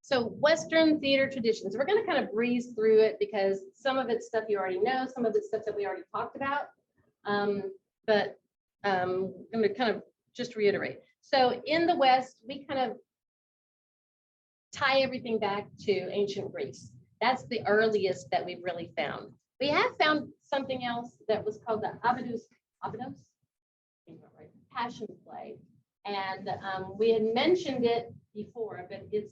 So Western theater traditions, we're going to kind of breeze through it because some of it's stuff you already know, some of it's stuff that we already talked about. But I'm going to kind of just reiterate. So in the West, we kind of tie everything back to ancient Greece. That's the earliest that we've really found. We have found something else that was called the Abydos, Passion Play. And we had mentioned it before, but it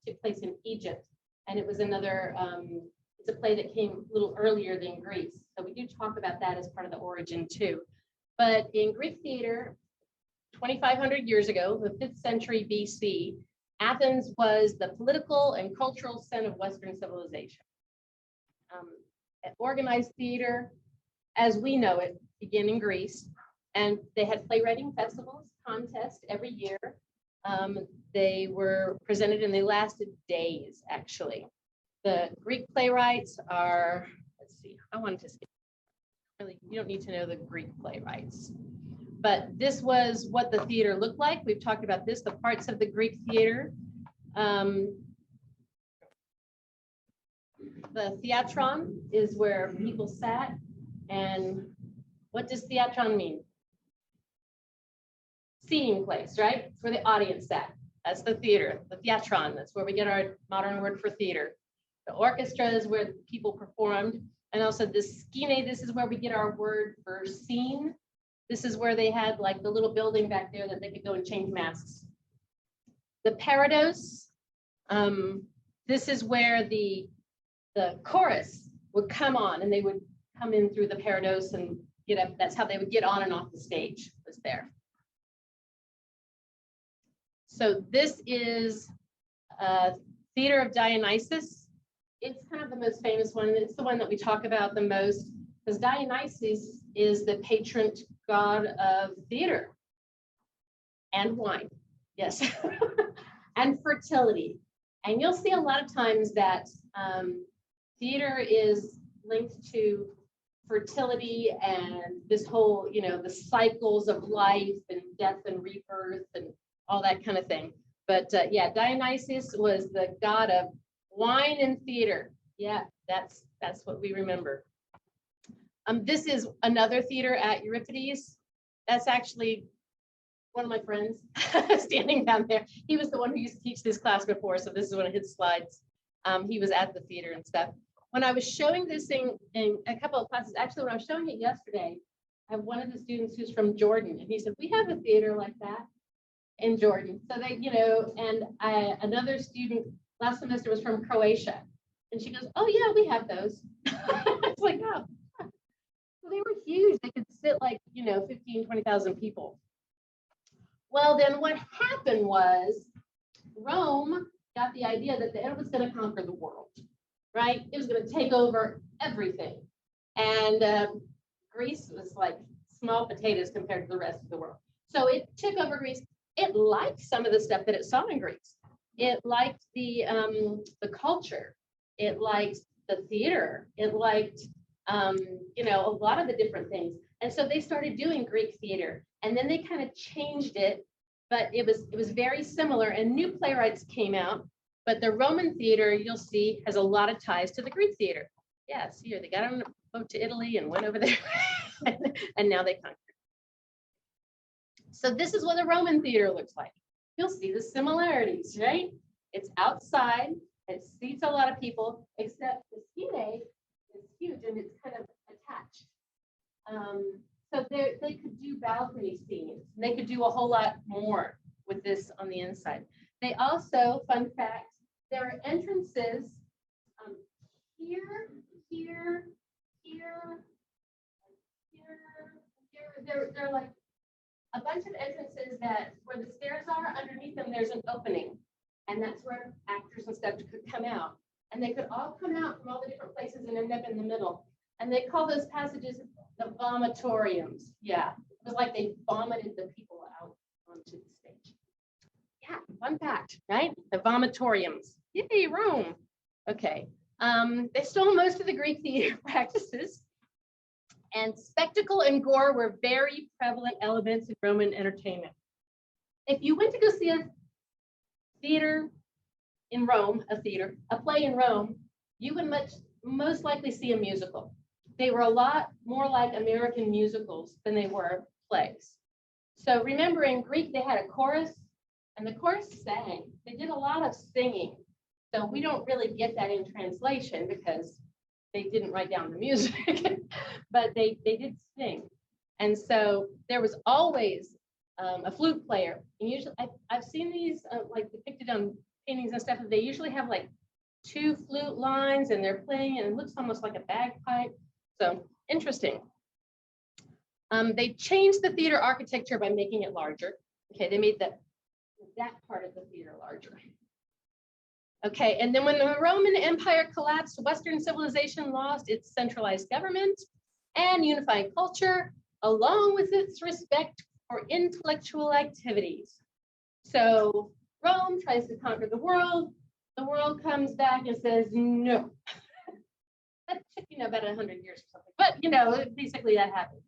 took place in Egypt. And it was another, it's a play that came a little earlier than Greece. So we do talk about that as part of the origin too. But in Greek theater, 2,500 years ago, the 5th century BC, Athens was the political and cultural center of Western civilization. Organized theater, as we know it, began in Greece, and they had playwriting festivals, contests every year. They were presented and they lasted days, actually. The Greek playwrights are, let's see, I wanted to see, really, you don't need to know the Greek playwrights. But this was what the theater looked like. We've talked about this, the parts of the Greek theater. The theatron is where people sat. And what does theatron mean? Seating place, right? It's where the audience sat. That's the theater, the theatron. That's where we get our modern word for theater. The orchestra is where people performed. And also the skene, this is where we get our word for scene. This is where they had like the little building back there that they could go and change masks. The parados, this is where the chorus would come on and they would come in through the parados and get up. That's how they would get on and off the stage, was there. So this is Theater of Dionysus. It's kind of the most famous one. It's the one that we talk about the most because Dionysus is the patron god of theater and wine, yes, and fertility. And you'll see a lot of times that theater is linked to fertility and this whole, you know, the cycles of life and death and rebirth and all that kind of thing. But yeah, Dionysus was the god of wine and theater. Yeah, that's what we remember. This is another theater at Euripides. That's actually one of my friends standing down there. He was the one who used to teach this class before, so this is one of his slides. He was at the theater and stuff. When I was showing this thing in a couple of classes, actually when I was showing it yesterday, I have one of the students who's from Jordan, and he said, we have a theater like that in Jordan. So they, you know, and another student last semester was from Croatia, and she goes, oh yeah, we have those. It's like, oh. So they were huge. They could sit like, you know, 15, 20,000 people. Well, then what happened was Rome got the idea that it was going to conquer the world, right? It was going to take over everything. And Greece was like small potatoes compared to the rest of the world. So it took over Greece. It liked some of the stuff that it saw in Greece. It liked the culture. It liked the theater. It liked, you know, a lot of the different things. And so they started doing Greek theater. And then they kind of changed it, but it was very similar. And new playwrights came out. But the Roman theater, you'll see, has a lot of ties to the Greek theater. Yes, here they got on a boat to Italy and went over there, and now they conquered. So this is what the Roman theater looks like. You'll see the similarities, right? It's outside. It seats a lot of people, except the skene is huge and it's kind of attached. So they could do balcony scenes. They could do a whole lot more with this on the inside. They also, fun fact, there are entrances here. They're like a bunch of entrances that where the stairs are, underneath them there's an opening. And that's where actors and stuff could come out. And they could all come out from all the different places and end up in the middle. And they call those passages the vomitoriums. Yeah, it was like they vomited the people out onto the stage. Yeah, fun fact, right? The vomitoriums. Yay, Rome. Okay. They stole most of the Greek theater practices. And spectacle and gore were very prevalent elements in Roman entertainment. If you went to go see a theater in Rome, a play in Rome, you would most likely see a musical. They were a lot more like American musicals than they were plays. So remember in Greek, they had a chorus, and the chorus sang. They did a lot of singing. So we don't really get that in translation because they didn't write down the music, but they did sing. And so there was always a flute player. And usually I've seen these like depicted on paintings and stuff. They usually have like 2 flute lines and they're playing and it looks almost like a bagpipe. So interesting. They changed the theater architecture by making it larger. Okay, they made that part of the theater larger. Okay, and then when the Roman Empire collapsed, Western civilization lost its centralized government and unifying culture, along with its respect for intellectual activities. So Rome tries to conquer the world comes back and says, no. That took, about 100 years or something, but, basically that happened.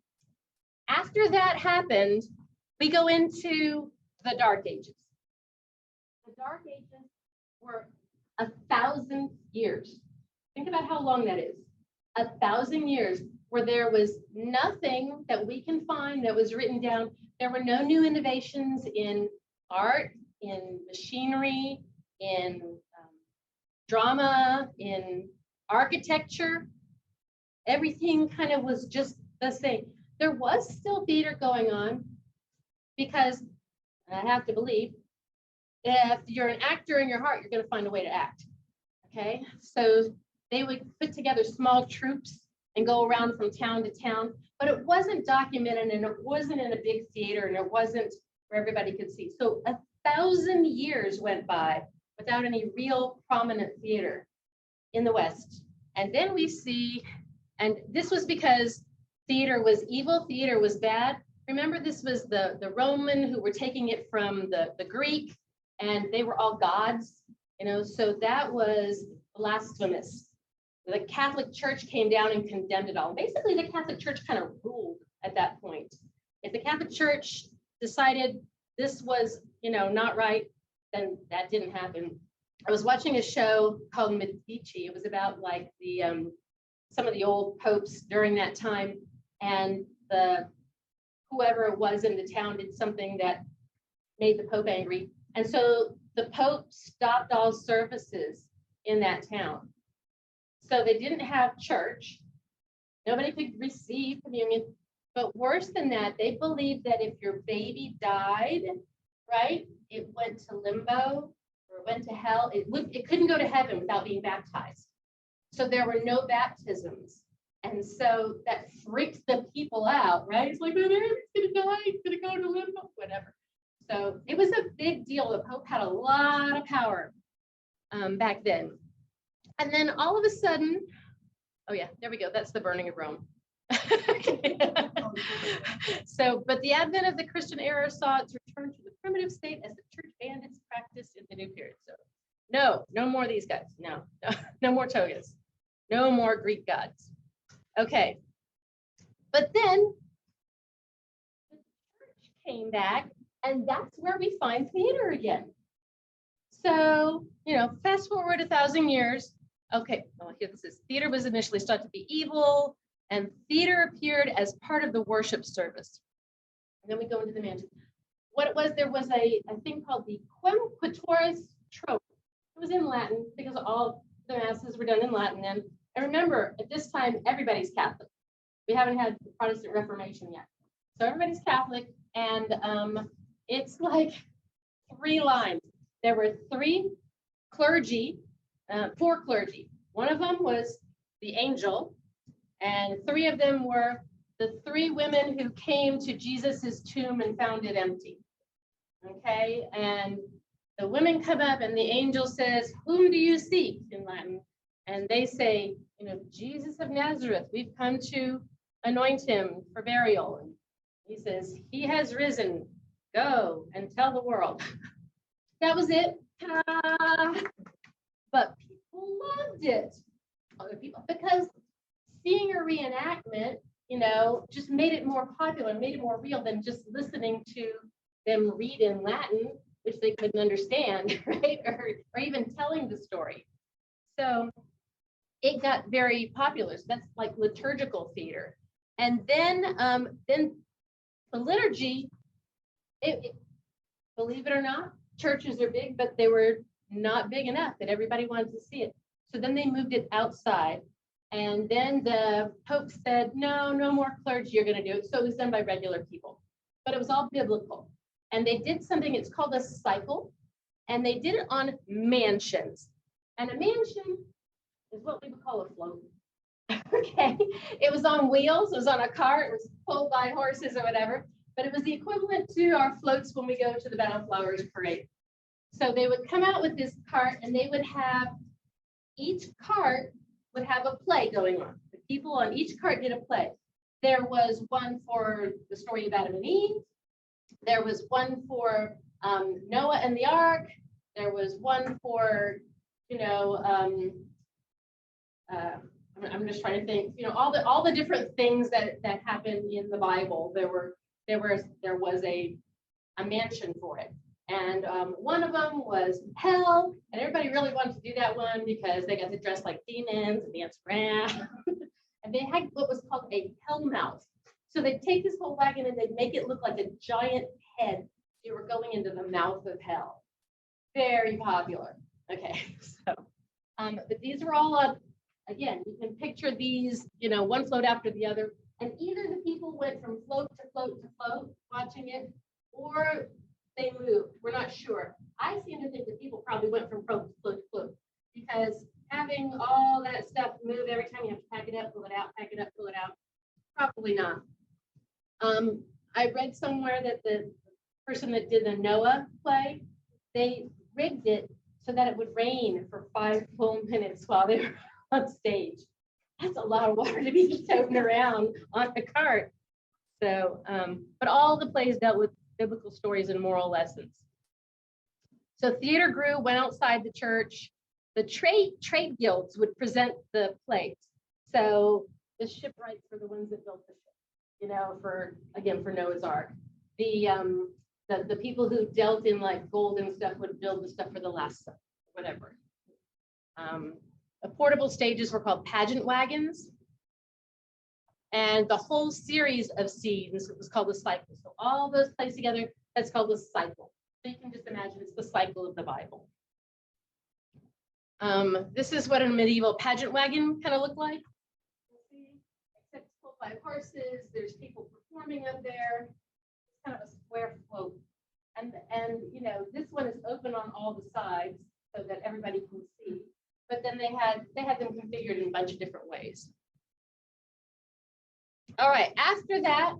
After that happened, we go into the Dark Ages. The Dark Ages were 1,000 years. Think about how long that is. 1,000 years where there was nothing that we can find that was written down. There were no new innovations in art, in machinery, in drama, in architecture. Everything kind of was just the same. There was still theater going on because I have to believe if you're an actor in your heart, you're going to find a way to act. Okay, so they would put together small troops and go around from town to town, but it wasn't documented and it wasn't in a big theater and it wasn't where everybody could see. So 1,000 years went by without any real prominent theater in the West. And then we see, and this was because theater was evil, theater was bad. Remember, this was the Roman who were taking it from the Greek, and they were all gods, so that was blasphemous. The Catholic Church came down and condemned it all. Basically, the Catholic Church kind of ruled at that point. If the Catholic Church decided this was, not right, then that didn't happen. I was watching a show called Medici. It was about like the some of the old popes during that time, and whoever it was in the town did something that made the Pope angry. And so the Pope stopped all services in that town. So they didn't have church. Nobody could receive communion. But worse than that, they believed that if your baby died, right, it went to limbo or it went to hell. It couldn't go to heaven without being baptized. So there were no baptisms. And so that freaked the people out, right? It's like, my baby's going to die, it's going to go to limbo, whatever. So it was a big deal. The Pope had a lot of power back then. And then all of a sudden, oh yeah, there we go. That's the burning of Rome. So, but the advent of the Christian era saw its return to the primitive state as the church banned its practice in the new period. So no more of these guys. No more togas. No more Greek gods. Okay. But then the church came back, and that's where we find theater again. So, fast forward 1,000 years. Okay, well, here this is. Theater was initially thought to be evil, and theater appeared as part of the worship service. And then we go into the mansion. What it was, there was a thing called the Quemquitoris trope. It was in Latin because all the masses were done in Latin then. And remember, at this time, everybody's Catholic. We haven't had the Protestant Reformation yet. So everybody's Catholic, and it's like 3 lines. There were 4 clergy. One of them was the angel, and 3 of them were the 3 women who came to Jesus's tomb and found it empty. Okay, and the women come up, and the angel says, "Whom do you seek?" in Latin, and they say, "Jesus of Nazareth. We've come to anoint him for burial." And he says, "He has risen. Go and tell the world." That was it. But people loved it. Other people, because seeing a reenactment, just made it more popular, made it more real than just listening to them read in Latin. which they couldn't understand, right? Or even telling the story. So it got very popular. So that's like liturgical theater. And then the liturgy, believe it or not, churches are big, but they were not big enough that everybody wanted to see it. So then they moved it outside. And then the Pope said, no, no more clergy are going to do it. So it was done by regular people, but it was all biblical. And they did something, it's called a cycle, and they did it on mansions. And a mansion is what we would call a float. Okay, it was on wheels, it was on a cart, it was pulled by horses or whatever, but it was the equivalent to our floats when we go to the Battle Flowers parade. So they would come out with this cart, and they would have, each cart would have a play going on. The people on each cart did a play. There was one for the story of Adam and Eve. There was one for Noah and the Ark. There was one for, I'm just trying to think, all the different things that happened in the Bible. There was a mansion for it. And one of them was hell, and everybody really wanted to do that one because they got to dress like demons and dance around. And they had what was called a hell mouth. So they'd take this whole wagon and they'd make it look like a giant head. You were going into the mouth of hell. Very popular. Okay, so, but these were all, again, you can picture these, one float after the other. And either the people went from float to float to float watching it, or they moved. We're not sure. I seem to think that people probably went from float to float to float, because having all that stuff move every time, you have to pack it up, pull it out, pack it up, pull it out. Probably not. I read somewhere that the person that did the Noah play, they rigged it so that it would rain for 5 full minutes while they were on stage. That's a lot of water to be toting around on a cart. So, but all the plays dealt with biblical stories and moral lessons. So theater grew, went outside the church. The trade guilds would present the plays. So the shipwrights were the ones that built the ship, for Noah's Ark. The people who dealt in like gold and stuff would build the stuff for the Last Supper, whatever. The portable stages were called pageant wagons. And the whole series of scenes was called the cycle. So all those plays together, that's called the cycle. So you can just imagine it's the cycle of the Bible. This is what a medieval pageant wagon kind of looked like. Except it's pulled by horses. There's people performing up there. It's kind of a square float. And this one is open on all the sides so that everybody can see. But then they had them configured in a bunch of different ways. All right, after that,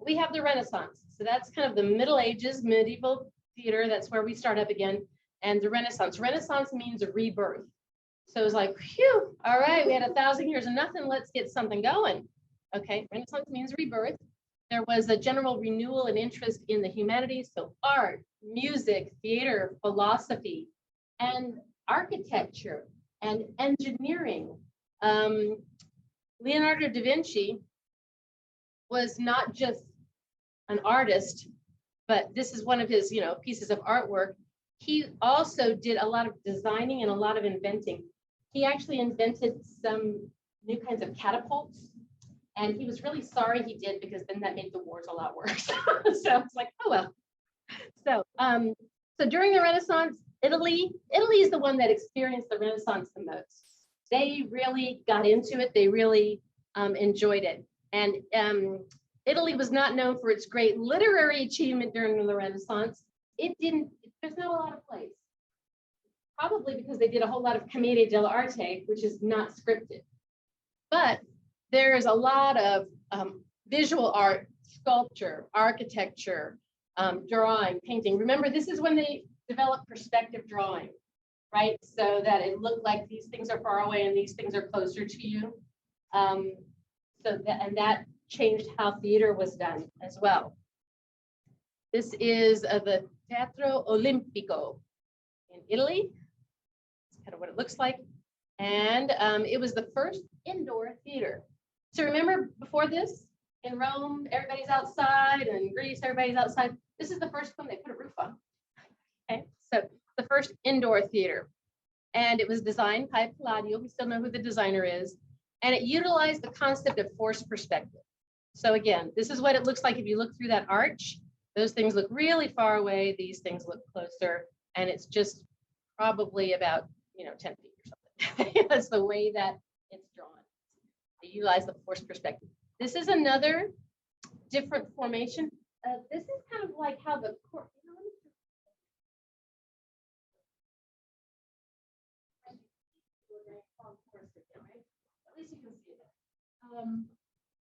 we have the Renaissance. So that's kind of the Middle Ages, medieval theater. That's where we start up again. And the Renaissance. Renaissance means a rebirth. So it was like, phew, all right, we had 1,000 years of nothing. Let's get something going. Okay, Renaissance means rebirth. There was a general renewal and interest in the humanities. So art, music, theater, philosophy, and architecture and engineering. Leonardo da Vinci was not just an artist, but this is one of his, pieces of artwork. He also did a lot of designing and a lot of inventing. He actually invented some new kinds of catapults, and he was really sorry he did, because then that made the wars a lot worse. So it's like, oh well. So during the Renaissance, Italy is the one that experienced the Renaissance the most. They really got into it. They really enjoyed it. And Italy was not known for its great literary achievement during the Renaissance. There's not a lot of plays. Probably because they did a whole lot of commedia dell'arte, which is not scripted. But there's a lot of visual art, sculpture, architecture, drawing, painting. Remember, this is when they developed perspective drawing, right? So that it looked like these things are far away and these things are closer to you. That changed how theater was done as well. This is the Teatro Olimpico in Italy. That's kind of what it looks like. And it was the first indoor theater. So remember before this, In Rome, everybody's outside, and in Greece, everybody's outside. This is the first one they put a roof on. Okay, so the first indoor theater. And it was designed by Palladio. We still know who the designer is. And it utilized the concept of forced perspective. So again, this is what it looks like if you look through that arch. Those things look really far away. These things look closer. And it's just probably about, 10 feet or something. That's the way that it's drawn. They utilize the forced perspective. This is another different formation. This is kind of like how the court, at least you can see it.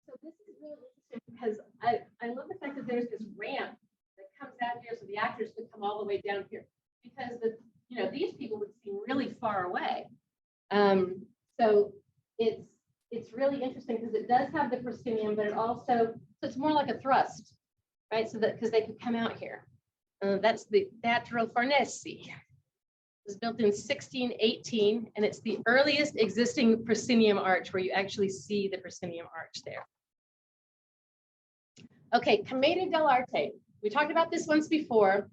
So this is really interesting because I love the fact that there's this ramp that comes out here so the actors could come all the way down here because these people would seem really far away. So it's really interesting because it does have the proscenium, but so it's more like a thrust, right? So that because they could come out here. That's the Teatro Farnese. It was built in 1618, and it's the earliest existing proscenium arch where you actually see the proscenium arch there. Okay, Commedia dell'arte. We talked about this once before.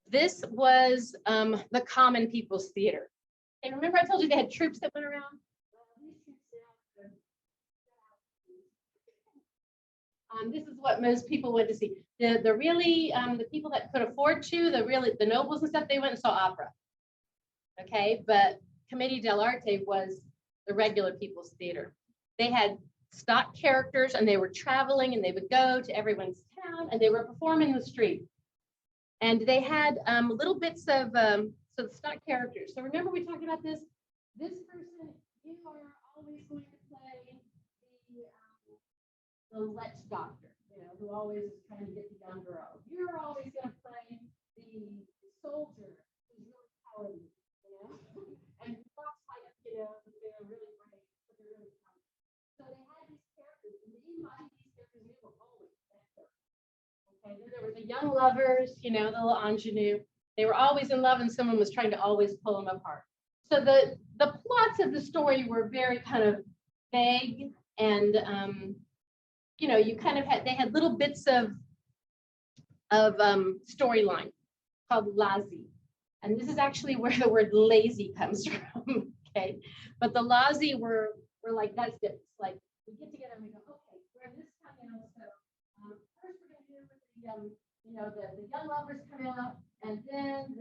This was the common people's theater. And remember I told you they had troops that went around? This is what most people went to see. The people that could afford to, the nobles and stuff, they went and saw opera. Okay, but Commedia dell'arte was the regular people's theater. They had stock characters and they were traveling and they would go to everyone's town and they were performing the street. And they had little bits of so the stock characters. So remember we talked about this? This person, you are always going to play the lech doctor, who always is trying to get the young girl. You're always going to play the soldier who's really cowardly. And fox like, they're really brave, but they're really kind. So they had these characters, and they embodied these characters, and they were always there. Okay, then there were the young lovers, the little ingenue. They were always in love, and someone was trying to always pull them apart. So the plots of the story were very kind of vague, and you kind of they had little bits of storyline called lazzi. And this is actually where the word lazy comes from, okay? But the lazzi were like, that's it. It's like, we get together and we go, okay, where this coming out? So first we're going to do with the young lovers come out, and then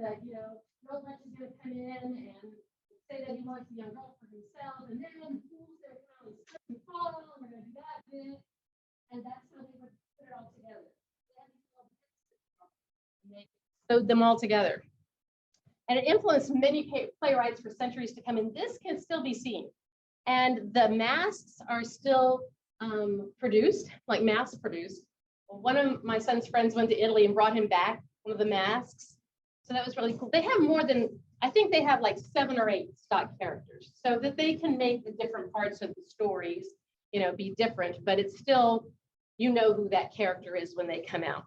Roland is going to come in and say that he wants the young girl for himself, and then the fools are going to slip and fall, and we're going to do that bit. And that's how they would put it all together. They sewed them all together. And it influenced many playwrights for centuries to come, and this can still be seen. And the masks are still produced, like mass produced. One of my son's friends went to Italy and brought him back one of the masks. So that was really cool. They have more than, I think they have like 7 or 8 stock characters so that they can make the different parts of the stories, be different, but it's still, who that character is when they come out.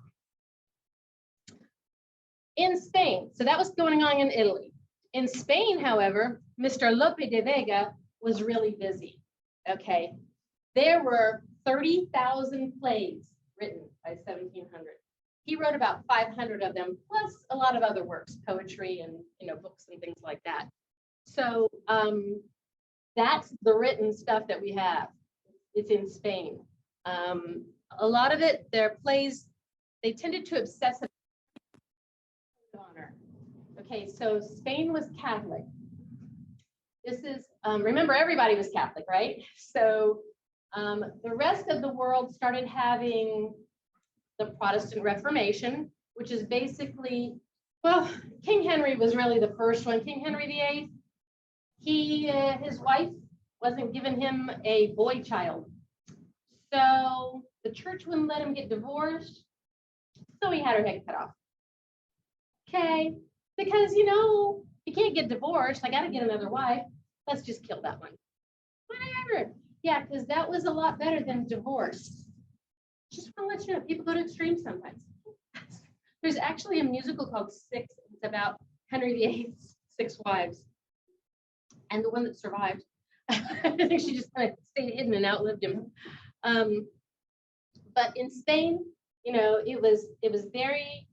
In Spain, so that was going on in Italy. In Spain, however, Mr. Lope de Vega was really busy, okay? There were 30,000 plays written by 1700. He wrote about 500 of them, plus a lot of other works, poetry and, books and things like that. So that's the written stuff that we have. It's in Spain. A lot of it, their plays, they tended to obsess about honor. Okay, so Spain was Catholic. This is, remember, everybody was Catholic, right? So the rest of the world started having the Protestant Reformation, which is basically, well, King Henry was really the first one. King Henry VIII, his wife wasn't giving him a boy child. So the church wouldn't let him get divorced. So he had her head cut off. Okay, because you can't get divorced. I got to get another wife. Let's just kill that one. Whatever. Yeah, because that was a lot better than divorce. Just want to let you know, people go to extremes sometimes. There's actually a musical called Six. It's about Henry VIII's 6 wives. And the one that survived, I think she just kind of stayed hidden and outlived him. But in Spain, it was very,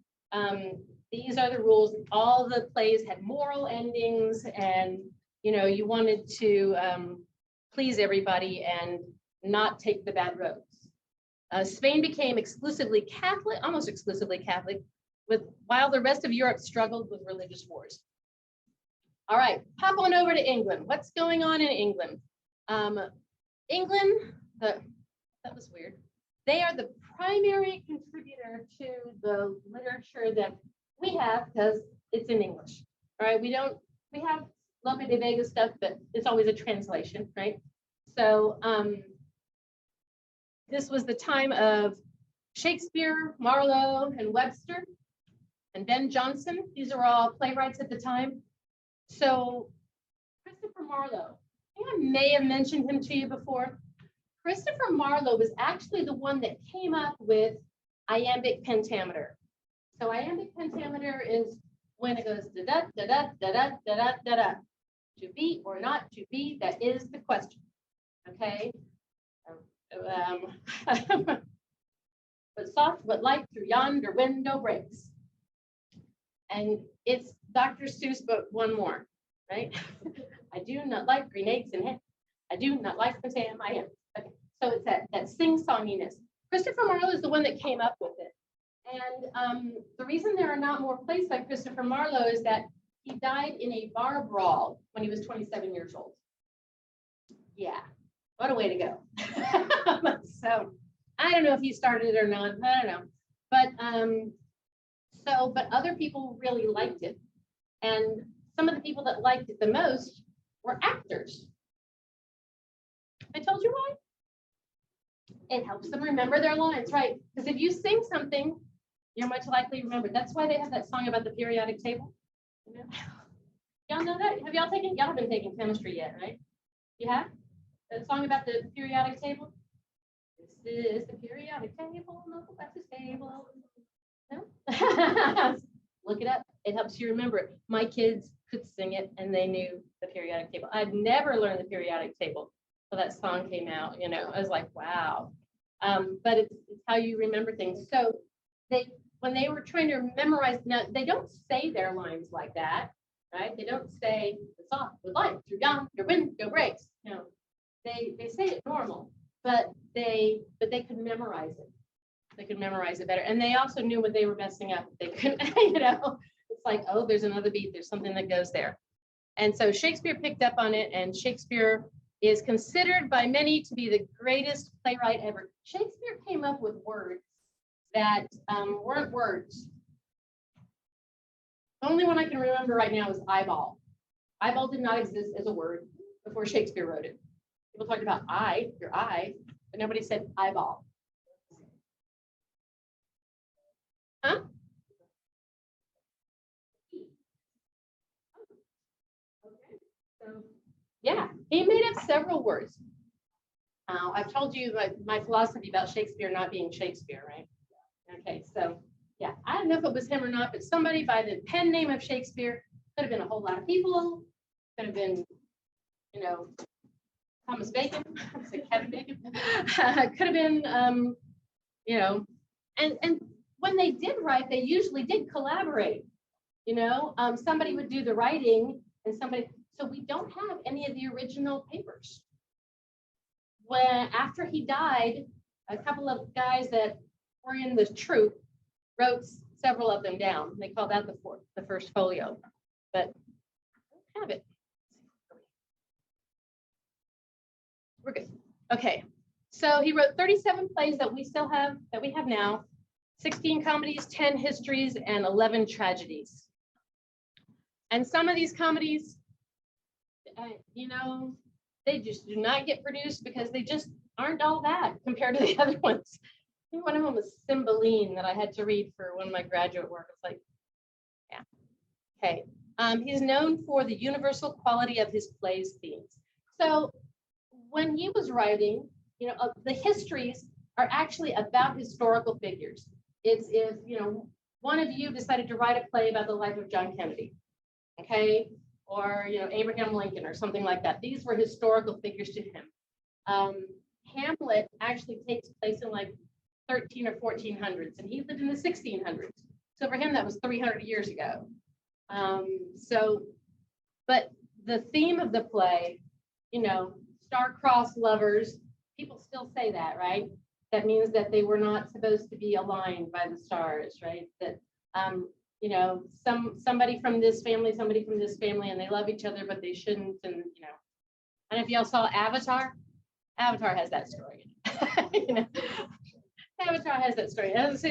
these are the rules. All the plays had moral endings, and you wanted to please everybody and not take the bad roads. Spain became exclusively Catholic, almost exclusively Catholic, while the rest of Europe struggled with religious wars. All right, pop on over to England. What's going on in England? England, that was weird. They are the primary contributor to the literature that we have because it's in English. All right, we have Lope de Vega stuff, but it's always a translation, right? So this was the time of Shakespeare, Marlowe, and Webster, and Ben Jonson. These are all playwrights at the time. So Christopher Marlowe, I think I may have mentioned him to you before. Christopher Marlowe was actually the one that came up with iambic pentameter. So iambic pentameter is when it goes da da da da da da da da da. To be or not to be, that is the question. Okay. But soft, but light through yonder window breaks. And it's Dr. Seuss, but one more, right? I do not like green eggs and ham. I do not like potato in my hand. Okay, so it's that sing-songiness. Christopher Marlowe is the one that came up with it. And the reason there are not more plays by Christopher Marlowe is that he died in a bar brawl when he was 27 years old. Yeah, what a way to go. So I don't know if he started it or not. I don't know. But other people really liked it. And some of the people that liked it the most were actors. I told you why. It helps them remember their lines, right? Because if you sing something, you're much likely to remember. That's why they have that song about the periodic table. Y'all know that? Y'all haven't taken chemistry yet, right? You have? The song about the periodic table? This is the periodic table, no, that's the table. No? Look it up. It helps you remember it. My kids could sing it and they knew the periodic table. I'd never learned the periodic table until that song came out. I was like, wow. But it's how you remember things. So when they were trying to memorize, now they don't say their lines like that, right? They don't say the soft with light through yonder window breaks. They say it normal, but they could memorize it. They could memorize it better. And they also knew when they were messing up. They couldn't, it's like, oh, there's another beat. There's something that goes there. And so Shakespeare picked up on it, and Shakespeare is considered by many to be the greatest playwright ever. Shakespeare came up with words that weren't words. The only one I can remember right now is eyeball. Eyeball did not exist as a word before Shakespeare wrote it. People talked about your eye, but nobody said eyeball. Huh? Okay. So, yeah, he made up several words. I've told you my philosophy about Shakespeare not being Shakespeare, right? Okay, so yeah, I don't know if it was him or not, but somebody by the pen name of Shakespeare, could have been a whole lot of people, could have been, Thomas Bacon, Kevin Bacon, could have been, and when they did write, they usually did collaborate. Somebody would do the writing and so we don't have any of the original papers. After he died, a couple of guys that were in the troupe wrote several of them down. They call that the first folio, but I don't have it. We're good. Okay. So he wrote 37 plays that we have now, 16 comedies, 10 histories, and 11 tragedies. And some of these comedies, they just do not get produced because they just aren't all that compared to the other ones. I think one of them was Cymbeline that I had to read for one of my graduate work. It's like, yeah. Okay. He's known for the universal quality of his plays' themes. So when he was writing, the histories are actually about historical figures. It's if, one of you decided to write a play about the life of John Kennedy, okay? Or, Abraham Lincoln or something like that. These were historical figures to him. Hamlet actually takes place in like 13 or 1400s, and he lived in the 1600s. So for him, that was 300 years ago. But the theme of the play, you know, star-crossed lovers, people still say that, right? That means that they were not supposed to be aligned by the stars, right? That, you know, somebody from this family, and they love each other, but they shouldn't, and, you know. And if y'all saw Avatar, Avatar has that story. You know, Avatar has that story. And so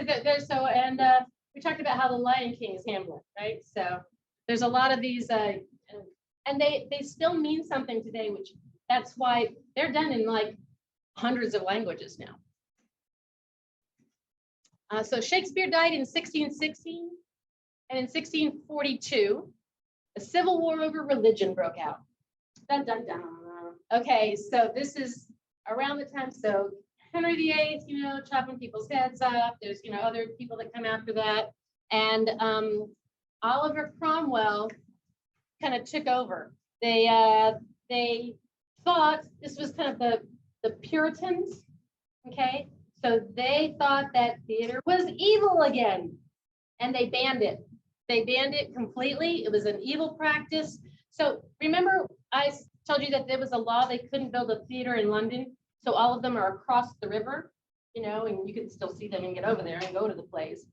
we talked about how the Lion King is Hamlet, right? So there's a lot of these, and they still mean something today, which that's why they're done in like hundreds of languages now. So Shakespeare died in 1616, and in 1642, a civil war over religion broke out. Dun, dun, dun. Okay, so this is around the time, so Henry VIII, you know, chopping people's heads off. There's, you know, other people that come after that. And Oliver Cromwell kind of took over. They thought this was kind of the Puritans, okay? So they thought that theater was evil again, and they banned it. They banned it completely. It was an evil practice. So remember, I told you that there was a law they couldn't build a theater in London. So all of them are across the river, you know, and you can still see them and get over there and go to the plays.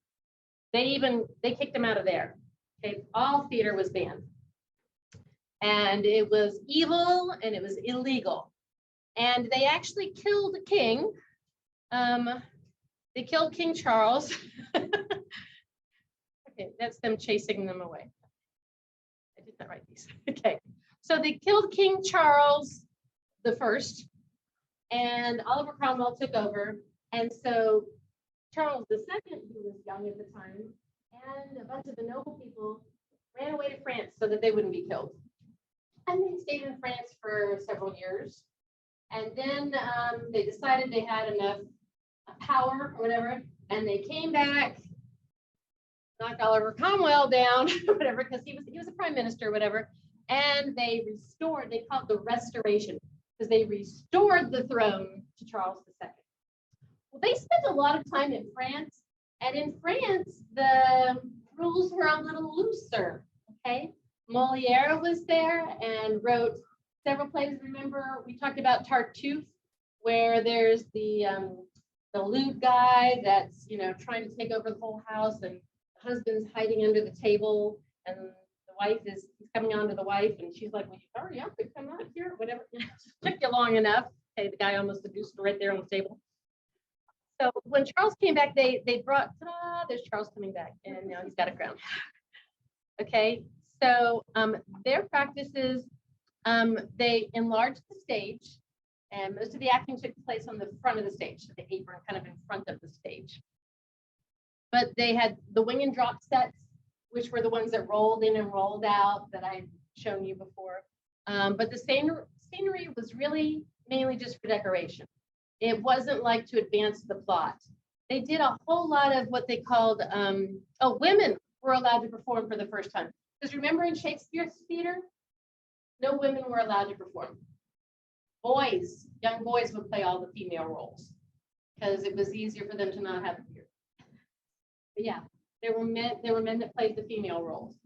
They kicked them out of there. Okay, all theater was banned. And it was evil and it was illegal. And they actually killed the king. They killed King Charles. Okay, that's them chasing them away. I did not write these. Okay, so they killed King Charles the First, and Oliver Cromwell took over. And so Charles II, who was young at the time, and a bunch of the noble people ran away to France so that they wouldn't be killed. And they stayed in France for several years. And then they decided they had enough power or whatever, and they came back, knocked Oliver Cromwell down, whatever, because he was a prime minister, whatever. And they restored, they called it the Restoration, because they restored the throne to Charles II. Well, they spent a lot of time in France, and in France, the rules were a little looser, okay? Moliere was there and wrote several plays. Remember, we talked about Tartuffe, where there's the lewd guy that's, you know, trying to take over the whole house, and the husband's hiding under the table, and the wife is coming on to the wife, and she's like, "Will you hurry up and come out here?" Whatever. Took you long enough. Okay, the guy almost seduced her right there on the table. So when Charles came back, they brought, ta-da, there's Charles coming back, and now he's got a crown. Okay, so their practices, they enlarged the stage, and most of the acting took place on the front of the stage, so the apron kind of in front of the stage. But they had the wing and drop sets, which were the ones that rolled in and rolled out that I'd shown you before. But the scenery was really mainly just for decoration. It wasn't like to advance the plot. They did a whole lot of what they called, women were allowed to perform for the first time. Because remember in Shakespeare's theater, no women were allowed to perform. Boys, young boys would play all the female roles because it was easier for them to not have a beard. But yeah, there were men that played the female roles.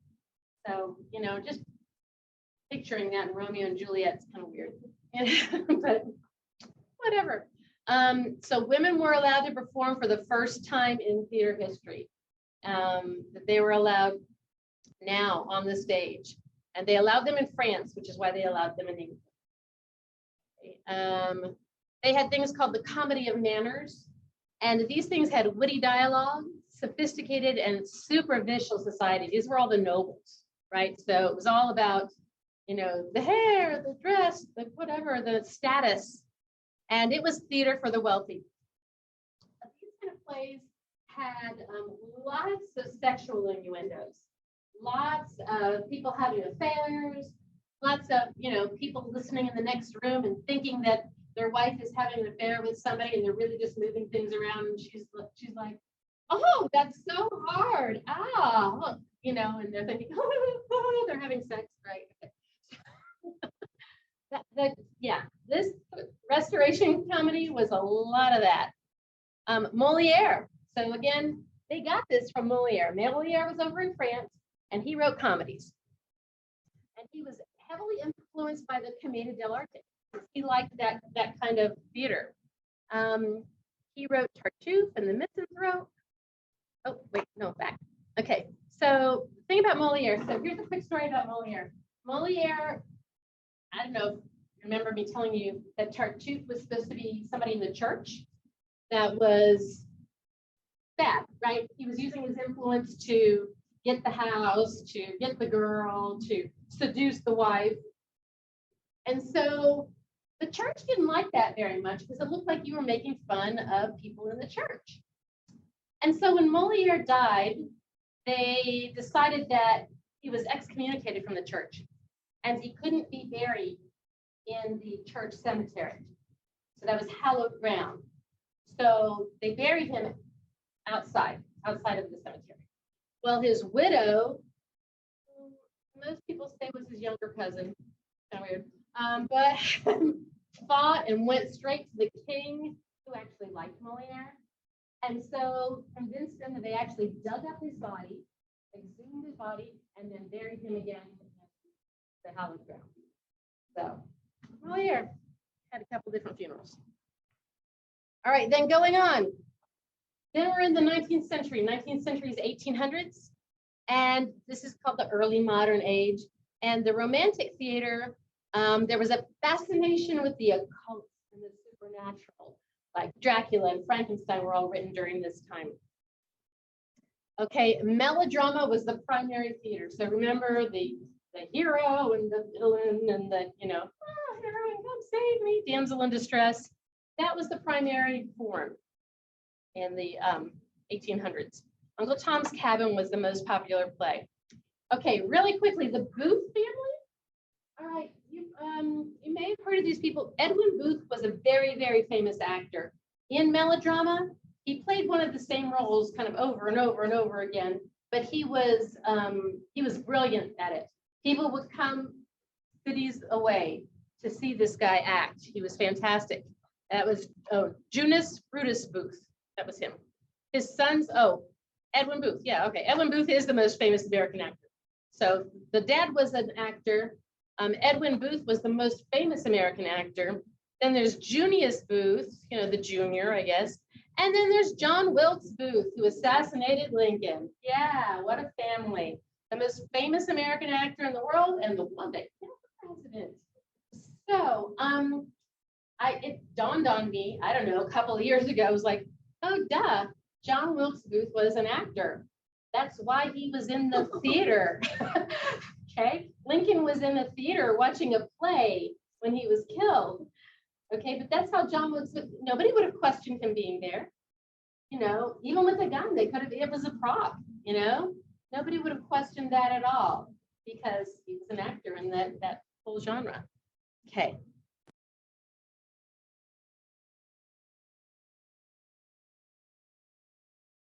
So, you know, just picturing that in Romeo and Juliet's kind of weird. But whatever. So women were allowed to perform for the first time in theater history. That they were allowed now on the stage. And they allowed them in France, which is why they allowed them in England. They had things called the comedy of manners. And these things had witty dialogue, sophisticated and superficial society. These were all the nobles, right? So it was all about, you know, the hair, the dress, the whatever, the status. And it was theater for the wealthy. These kind of plays had lots of sexual innuendos, lots of people having affairs, lots of, you know, people listening in the next room and thinking that their wife is having an affair with somebody and they're really just moving things around, and she's like, "Oh, that's so hard. Ah," look, you know, and they're thinking, "Oh, they're having sex," right? Yeah, this Restoration comedy was a lot of that. Moliere. So again, they got this from Moliere. Moliere was over in France, and he wrote comedies. And he was heavily influenced by the Commedia dell'arte. He liked that kind of theater. He wrote Tartuffe and the Misanthrope. Oh, wait, no, back. Okay, so the thing about Moliere. So here's a quick story about Moliere. Moliere, I don't know if you remember me telling you that Tartuffe was supposed to be somebody in the church that was bad, right? He was using his influence to get the house, to get the girl, to seduce the wife. And so the church didn't like that very much because it looked like you were making fun of people in the church. And so when Moliere died, they decided that he was excommunicated from the church and he couldn't be buried in the church cemetery. So that was hallowed ground. So they buried him outside of the cemetery. Well, his widow, most people say was his younger cousin, kind of weird, but fought and went straight to the king, who actually liked Moliere, and so convinced them that they actually dug up his body, exhumed his body, and then buried him again in the hallowed ground. So Moliere had a couple different funerals. All right, then going on. Then we're in the 19th century. 19th century is 1800s, and this is called the early modern age. And the Romantic theater, there was a fascination with the occult and the supernatural, like Dracula and Frankenstein were all written during this time. Okay, melodrama was the primary theater. So remember the hero and the villain and the, heroine, come save me, damsel in distress. That was the primary form in the 1800s. Uncle Tom's Cabin was the most popular play. Okay, really quickly, the Booth family. All right, you may have heard of these people. Edwin Booth was a very, very famous actor. In melodrama, he played one of the same roles kind of over and over and over again, but he was brilliant at it. People would come cities away to see this guy act. He was fantastic. That was Junius Brutus Booth. That was him. His sons, Edwin Booth. Yeah, okay. Edwin Booth is the most famous American actor. So the dad was an actor. Edwin Booth was the most famous American actor. Then there's Junius Booth, the junior, I guess. And then there's John Wilkes Booth, who assassinated Lincoln. Yeah, what a family. The most famous American actor in the world and the one that killed the president. So it dawned on me, I don't know, a couple of years ago, I was like, oh, duh, John Wilkes Booth was an actor. That's why he was in the theater. Okay, Lincoln was in the theater watching a play when he was killed. Okay, but that's how John Wilkes Booth, nobody would have questioned him being there. Even with a gun, it was a prop, Nobody would have questioned that at all because he was an actor in that whole genre. Okay,